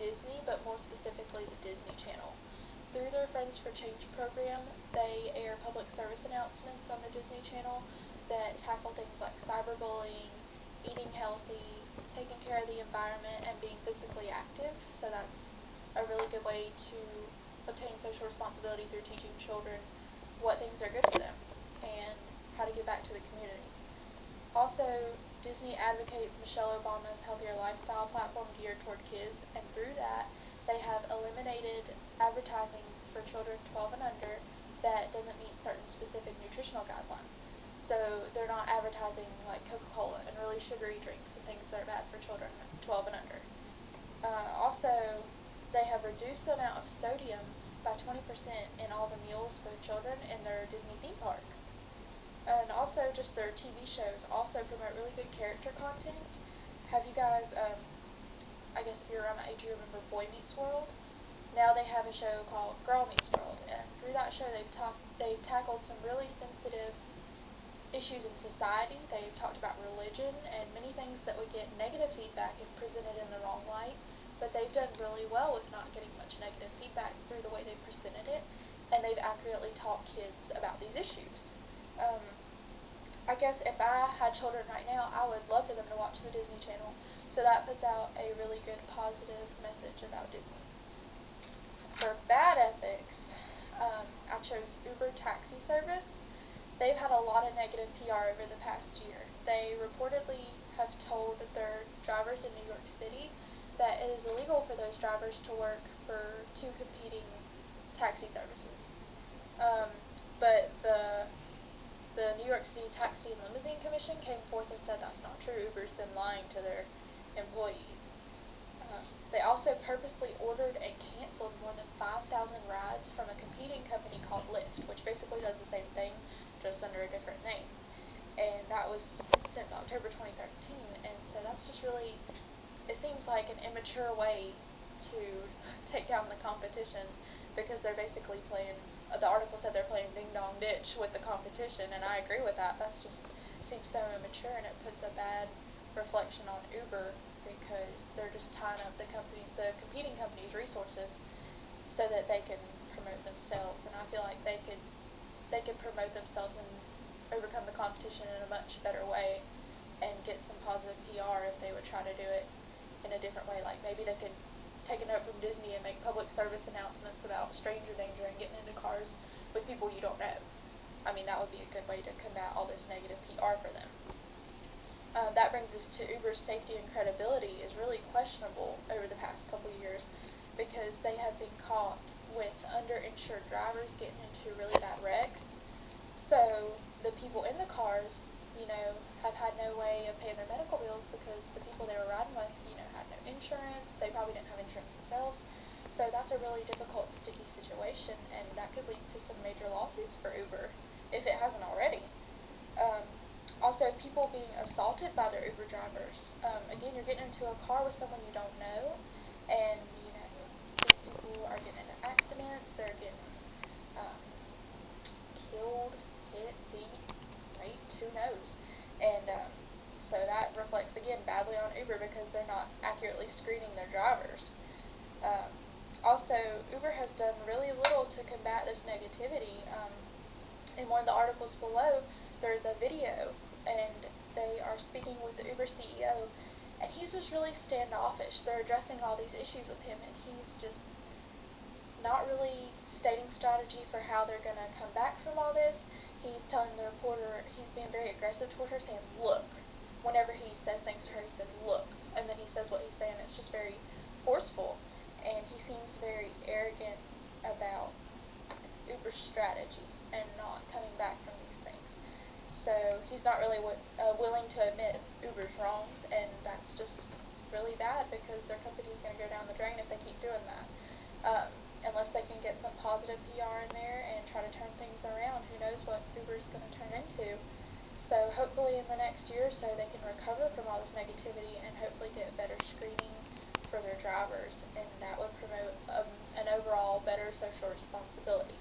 Disney, but more specifically the Disney Channel. Through their Friends for Change program, they air public service announcements on the Disney Channel that tackle things like cyberbullying, eating healthy, taking care of the environment, and being physically active. So that's a really good way to obtain social responsibility through teaching children what things are good for them and how to give back to the community. Also, Disney advocates Michelle Obama's Healthier Lifestyle platform geared toward kids, and through that, they have eliminated advertising for children 12 and under that doesn't meet certain specific nutritional guidelines. So they're not advertising like Coca-Cola and really sugary drinks and things that are bad for children 12 and under. Also, they have reduced the amount of sodium by 20% in all the meals for children in their Disney theme parks. And also, just their TV shows also promote really good character content. Have you guys, I guess if you're around my age, you remember Boy Meets World? Now they have a show called Girl Meets World, and through that show they've tackled some really sensitive issues in society. They've talked about religion and many things that would get negative feedback if presented in the wrong light, but they've done really well with not getting much negative feedback through the way they presented it, and they've accurately taught kids about these issues. I guess if I had children right now, I would love for them to watch the Disney Channel, so that puts out a really good positive message about Disney. For bad ethics, I chose Uber taxi service. They've had a lot of negative PR over the past year. They reportedly have told their drivers in New York City that it is illegal for those drivers to work for two competing taxi services. But the New York City Taxi and Limousine Commission came forth and said that's not true. Uber's been lying to their employees. They also purposely ordered and canceled more than 5,000 rides from a competing company called Lyft, which basically does the same thing, just under a different name. And that was since October 2013, and so that's just really, it seems like an immature way to take down the competition, because they're basically playing, the article said they're playing ding-dong ditch with the competition, and I agree with that. That's just seems so immature, and it puts a bad reflection on Uber, because they're just tying up the competing company's resources so that they can promote themselves, and I feel like they could promote themselves and overcome the competition in a much better way and get some positive PR if they would try to do it in a different way. Like maybe they could take a note from Disney and make public service announcements about stranger danger and getting into cars with people you don't know. I mean, that would be a good way to combat all this negative PR for them. That brings us to Uber's safety and credibility is really questionable over the past couple years, because they have been caught with underinsured drivers getting into really bad wrecks. So the people in the cars, have had no way of paying their medical bills because the people they were riding with, had no insurance. They probably didn't have insurance themselves. So that's a really difficult, sticky situation, and that could lead to some major lawsuits for Uber if it hasn't already. Also, people being assaulted by their Uber drivers. Again, you're getting into a car with someone you don't know, and these people are getting into accidents. They're getting killed, hit, beat, raped, who knows? And so that reflects again badly on Uber because they're not accurately screening their drivers. Also, Uber has done really little to combat this negativity. In one of the articles below, there's a video, and they are speaking with the Uber CEO, and he's just really standoffish. They're addressing all these issues with him, and he's just not really stating strategy for how they're going to come back from all this. He's telling the reporter, he's being very aggressive toward her, saying, look. Whenever he says things to her, he says, look, and then he says what he's saying. It's just very forceful, and he seems very arrogant about Uber's strategy and not coming back from these things. So he's not really willing to admit Uber's wrongs, and that's just really bad because their company's going to go down the drain if they keep doing that. Unless they can get some positive PR in there and try to turn things around, who knows what Uber's going to turn into. So hopefully in the next year or so they can recover from all this negativity and hopefully get better screening for their drivers, and that would promote an overall better social responsibility.